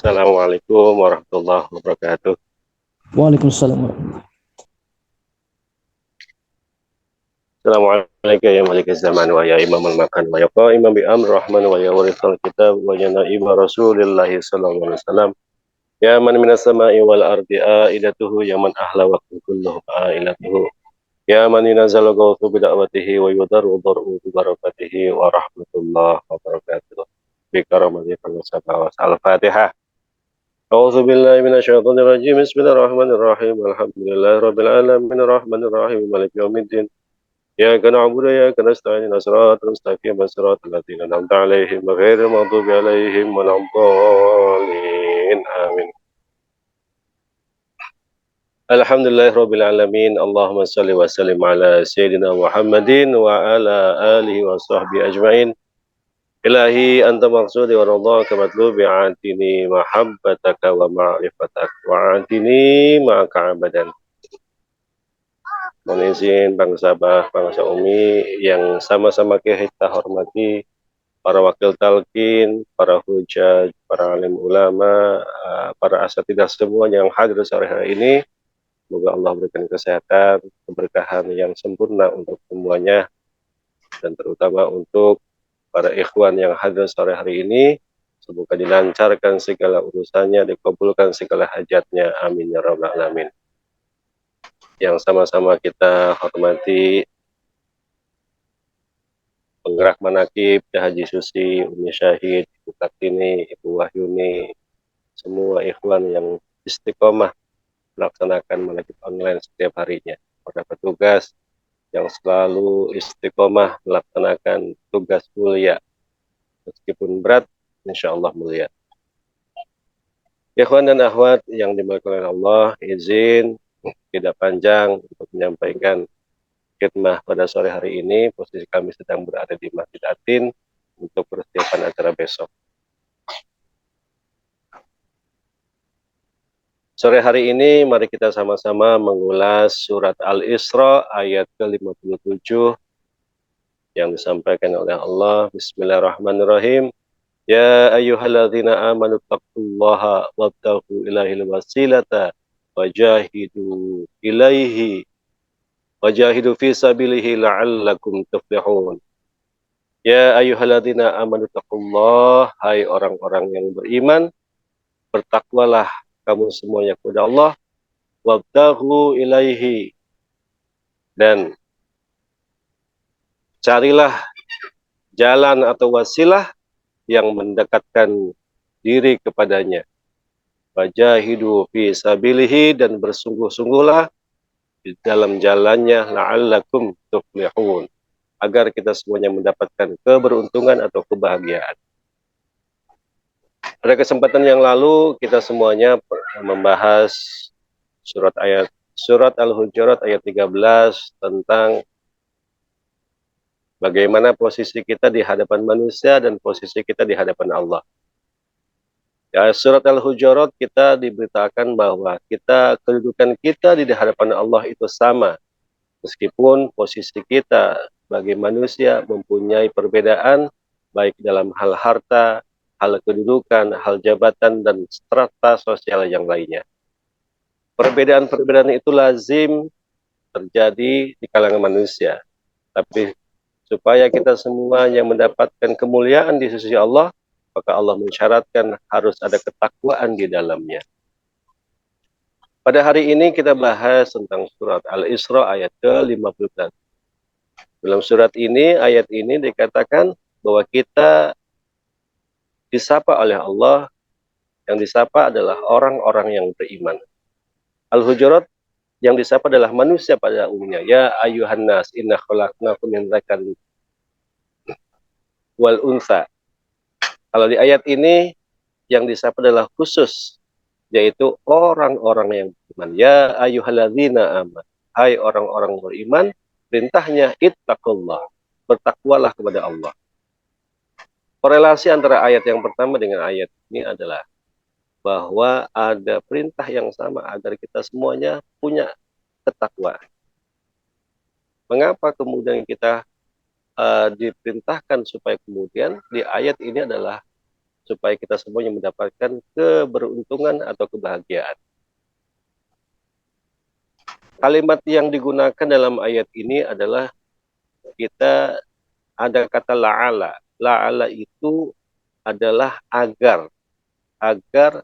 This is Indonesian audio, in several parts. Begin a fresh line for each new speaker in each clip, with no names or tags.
Assalamualaikum warahmatullahi wabarakatuh.
Waalaikumsalam warahmatullahi.
Assalamualaikum ya malik zaman wa ya imam al-makan wa ya imam bi amr rahman wa ya warithal kitab wa ya na'iba rasulillah sallallahu alaihi wasallam ya man minas sama'i wal ardi aidatuhu ya man ahla wa kulluhu ailatuhu ya man yunazzalu ghawthu bi da'watihi wa yudaru daru bi barakatihi wa rahmatullahi wa barakatuh bi karamati wa al-fatihah. أعوذ بالله من الشيطان الرجيم بسم الله الرحمن الرحيم الحمد لله رب العالمين الرحمن الرحيم مالك يوم الدين إياك نعبد وإياك نستعين صراط المستقيم صراط الذين أنعمت عليهم غير المغضوب عليهم ولا الضالين آمين الحمد لله رب العالمين اللهم صل وسلم على سيدنا محمد وعلى آله وصحبه أجمعين إلهي أنت مقصودي ورضاك مطلوبي عاتني محبتك ومعرفتك وعاتني معك أبدا. Mohon izin bangsa Sabah, bangsa Umi yang sama-sama kita hormati, para wakil talqin, para hujaj, para alim ulama, para asatidah semua yang hadir sore hari ini. Semoga Allah berikan kesehatan, keberkahan yang sempurna untuk semuanya, dan terutama untuk para ikhwan yang hadir sore hari ini. Semoga dilancarkan segala urusannya, dikabulkan segala hajatnya. Amin ya rabbal alamin. Yang sama-sama kita hormati penggerak manakib, Haji Susi, Umi Syahid, Ibu Kartini, Ibu Wahyuni, semua ikhwan yang istiqomah melaksanakan manakib online setiap harinya. Para petugas yang selalu istiqomah melaksanakan tugas mulia, meskipun berat, insya Allah mulia. Ikhwan dan akhwat yang dimuliakan oleh Allah, izin tidak panjang untuk menyampaikan khidmah pada sore hari ini. Posisi kami sedang berada di Masjid Atin untuk persiapan acara besok. Sore hari ini mari kita sama-sama mengulas surat Al-Isra ayat ke-57 yang disampaikan oleh Allah. Bismillahirrahmanirrahim. Ya ayyuhalladzina amanu taqullaha wabtaghu ilaihil wasilata wajahidu ilaihi wajahidu fi sabilihi la'allakum tuflihun. Ya ayyuhalladzina amanu taqullaha, hai orang-orang yang beriman, bertakwalah kamu semuanya kepada Allah, wabtaghu ilaihi, dan carilah jalan atau wasilah yang mendekatkan diri kepadanya. Wajahidu fi sabilihi, dan bersungguh-sungguhlah di dalam jalannya, la'allakum tuflihun, agar kita semuanya mendapatkan keberuntungan atau kebahagiaan. Pada kesempatan yang lalu kita semuanya membahas surat Al-Hujurat ayat 13 tentang bagaimana posisi kita di hadapan manusia dan posisi kita di hadapan Allah. Ya, surat Al-Hujurat kita diberitakan bahwa kedudukan kita di hadapan Allah itu sama. Meskipun posisi kita sebagai manusia mempunyai perbedaan, baik dalam hal harta, hal kedudukan, hal jabatan, dan strata sosial yang lainnya. Perbedaan-perbedaan itu lazim terjadi di kalangan manusia. Tapi supaya kita semua yang mendapatkan kemuliaan di sisi Allah, maka Allah mensyaratkan harus ada ketakwaan di dalamnya. Pada hari ini kita bahas tentang surat Al-Isra ayat ke-50. Dalam surat ini, ayat ini dikatakan bahwa kita disapa oleh Allah, yang disapa adalah orang-orang yang beriman. Al-Hujurat yang disapa adalah manusia pada umumnya. Ya ayuhan nas, inna khalaqnakum min dzakarin wal unsa. Kalau di ayat ini yang disapa adalah khusus, yaitu orang-orang yang beriman. Ya ayyuhalladzina aman, hai orang-orang beriman, perintahnya ittaqullah, bertakwalah kepada Allah. Korelasi antara ayat yang pertama dengan ayat ini adalah bahwa ada perintah yang sama agar kita semuanya punya ketakwaan. Mengapa kemudian kita diperintahkan supaya kemudian di ayat ini adalah supaya kita semuanya mendapatkan keberuntungan atau kebahagiaan. Kalimat yang digunakan dalam ayat ini adalah kita ada kata la'ala. La'ala itu adalah agar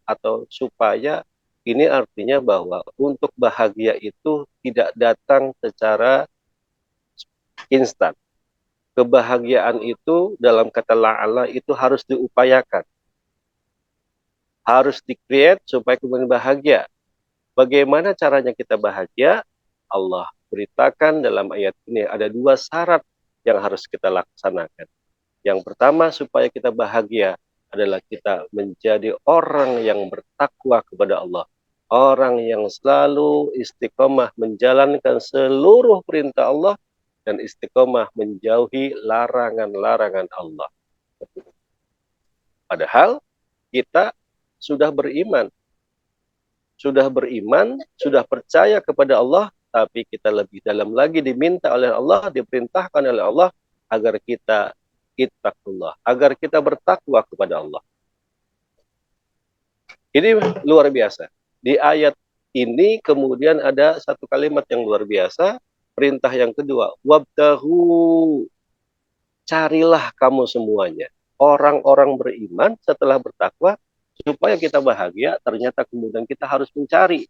atau supaya, ini artinya bahwa untuk bahagia itu tidak datang secara instan. Kebahagiaan itu dalam kata la'ala itu harus diupayakan. Harus di-create supaya kemudian bahagia. Bagaimana caranya kita bahagia? Allah beritakan dalam ayat ini ada 2 syarat yang harus kita laksanakan. Yang pertama, supaya kita bahagia adalah kita menjadi orang yang bertakwa kepada Allah. Orang yang selalu istiqomah menjalankan seluruh perintah Allah dan istiqomah menjauhi larangan-larangan Allah. Padahal kita sudah beriman, sudah percaya kepada Allah, tapi kita lebih dalam lagi diminta oleh Allah, diperintahkan oleh Allah agar kita ittaqullah, agar kita bertakwa kepada Allah. Ini luar biasa. Di ayat ini kemudian ada satu kalimat yang luar biasa, perintah yang kedua, wabtahu, carilah kamu semuanya, orang-orang beriman setelah bertakwa, supaya kita bahagia. Ternyata kemudian kita harus mencari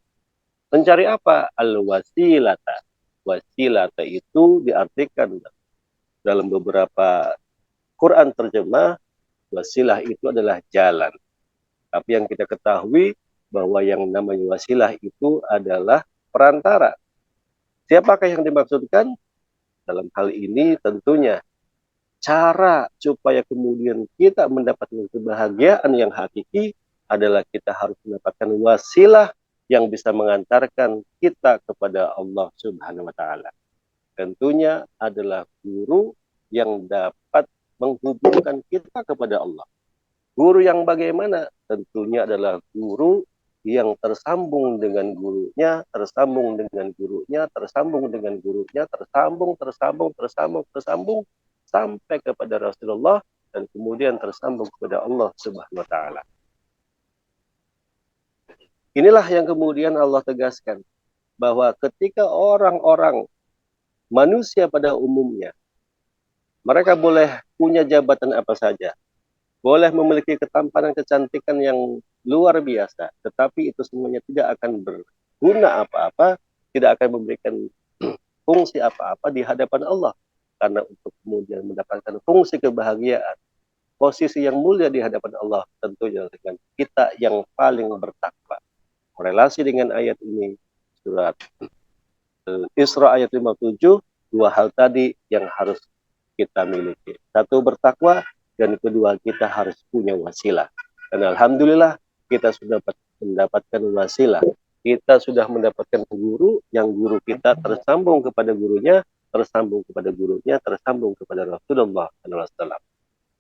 apa? Al-wasilata. Wasilata itu diartikan dalam beberapa Quran terjemah, wasilah itu adalah jalan. Tapi yang kita ketahui bahwa yang namanya wasilah itu adalah perantara. Siapakah yang dimaksudkan? Dalam hal ini tentunya cara supaya kemudian kita mendapatkan kebahagiaan yang hakiki adalah kita harus mendapatkan wasilah yang bisa mengantarkan kita kepada Allah Subhanahu wa taala. Tentunya adalah guru yang dapat menghubungkan kita kepada Allah. Guru yang bagaimana? Tentunya adalah guru yang tersambung dengan gurunya, tersambung dengan gurunya, tersambung dengan gurunya, tersambung sampai kepada Rasulullah dan kemudian tersambung kepada Allah Subhanahu wa taala. Inilah yang kemudian Allah tegaskan bahwa ketika orang-orang manusia pada umumnya mereka boleh punya jabatan apa saja, boleh memiliki ketampanan kecantikan yang luar biasa, tetapi itu semuanya tidak akan berguna apa-apa, tidak akan memberikan fungsi apa-apa di hadapan Allah. Karena untuk kemudian mendapatkan fungsi kebahagiaan, posisi yang mulia di hadapan Allah, tentunya dengan kita yang paling bertakwa. Korelasi dengan ayat ini, surat Isra ayat 57, 2 hal tadi yang harus kita miliki. Satu, bertakwa, dan kedua, kita harus punya wasilah. Dan alhamdulillah kita sudah mendapatkan wasilah. Kita sudah mendapatkan guru, yang guru kita tersambung kepada gurunya, tersambung kepada gurunya, tersambung kepada Rasulullah SAW.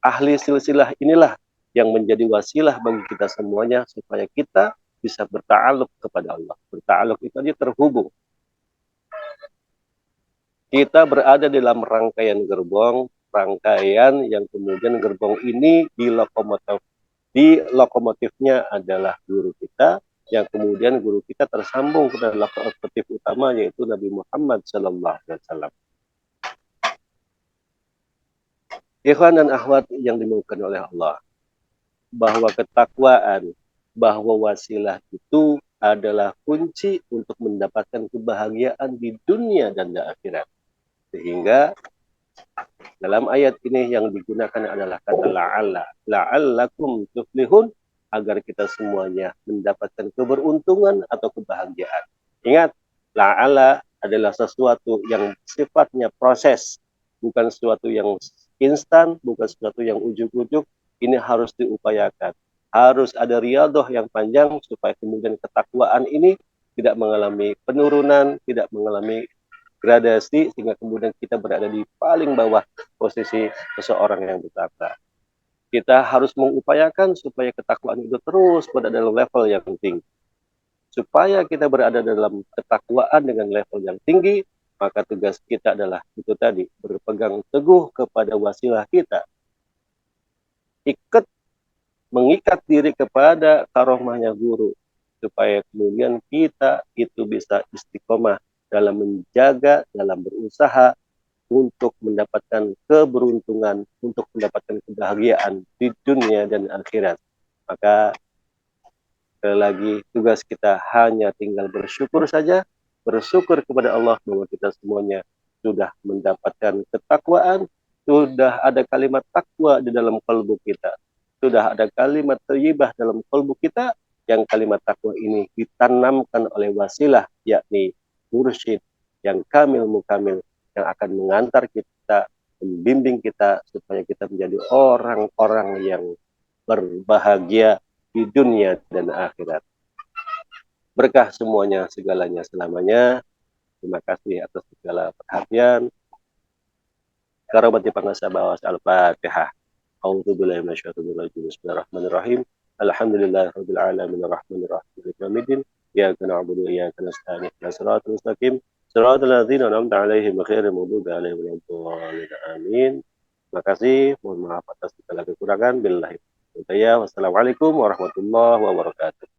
Ahli silsilah inilah yang menjadi wasilah bagi kita semuanya supaya kita bisa berta'aluk kepada Allah. Berta'aluk itu aja terhubung. Kita berada dalam rangkaian gerbong, rangkaian yang kemudian gerbong ini di lokomotifnya adalah guru kita, yang kemudian guru kita tersambung kepada lokomotif utama, yaitu Nabi Muhammad SAW. Ikhwan dan akhwat yang dimuliakan oleh Allah, bahwa ketakwaan, bahwa wasilah itu adalah kunci untuk mendapatkan kebahagiaan di dunia dan di akhirat. Sehingga dalam ayat ini yang digunakan adalah kata la'alla, la'allakum tuflihun, agar kita semuanya mendapatkan keberuntungan atau kebahagiaan. Ingat, la'alla adalah sesuatu yang sifatnya proses, bukan sesuatu yang instan, bukan sesuatu yang ujuk-ujuk. Ini harus diupayakan. Harus ada riyadhah yang panjang supaya kemudian ketakwaan ini tidak mengalami penurunan, tidak mengalami gradasi, sehingga kemudian kita berada di paling bawah posisi seseorang yang bertakwa. Kita harus mengupayakan supaya ketakwaan itu terus berada dalam level yang tinggi. Supaya kita berada dalam ketakwaan dengan level yang tinggi, maka tugas kita adalah itu tadi, berpegang teguh kepada wasilah kita. Ikat mengikat diri kepada karomahnya guru, supaya kemudian kita itu bisa istiqomah dalam menjaga, dalam berusaha untuk mendapatkan keberuntungan, untuk mendapatkan kebahagiaan di dunia dan akhirat. Maka sekali lagi tugas kita hanya tinggal bersyukur saja, bersyukur kepada Allah bahwa kita semuanya sudah mendapatkan ketakwaan, sudah ada kalimat takwa di dalam kalbu kita, sudah ada kalimat thayyibah dalam kalbu kita, yang kalimat takwa ini ditanamkan oleh wasilah, yakni mursyid yang kamil mukamil, yang akan mengantar kita, membimbing kita supaya kita menjadi orang-orang yang berbahagia di dunia dan akhirat. Berkah semuanya, segalanya, selamanya. Terima kasih atas segala perhatian. Karomati pangasabah al-Fatihah. A'udzu billahi minasyaitonir rajim. Bismillahirrahmanirrahim. Alhamdulillahirabbil alamin arrahmanir rahim maliki yaumiddin. Iyyaka na'budu wa iyyaka nasta'in. Ihdinas siratal mustaqim. Siratal ladzina an'amta 'alaihim ghairil maghdubi 'alaihim waladdallin. Amin. Terima kasih. Mohon maaf atas segala kekurangan. Billahi. Wassalamualaikum warahmatullahi wabarakatuh.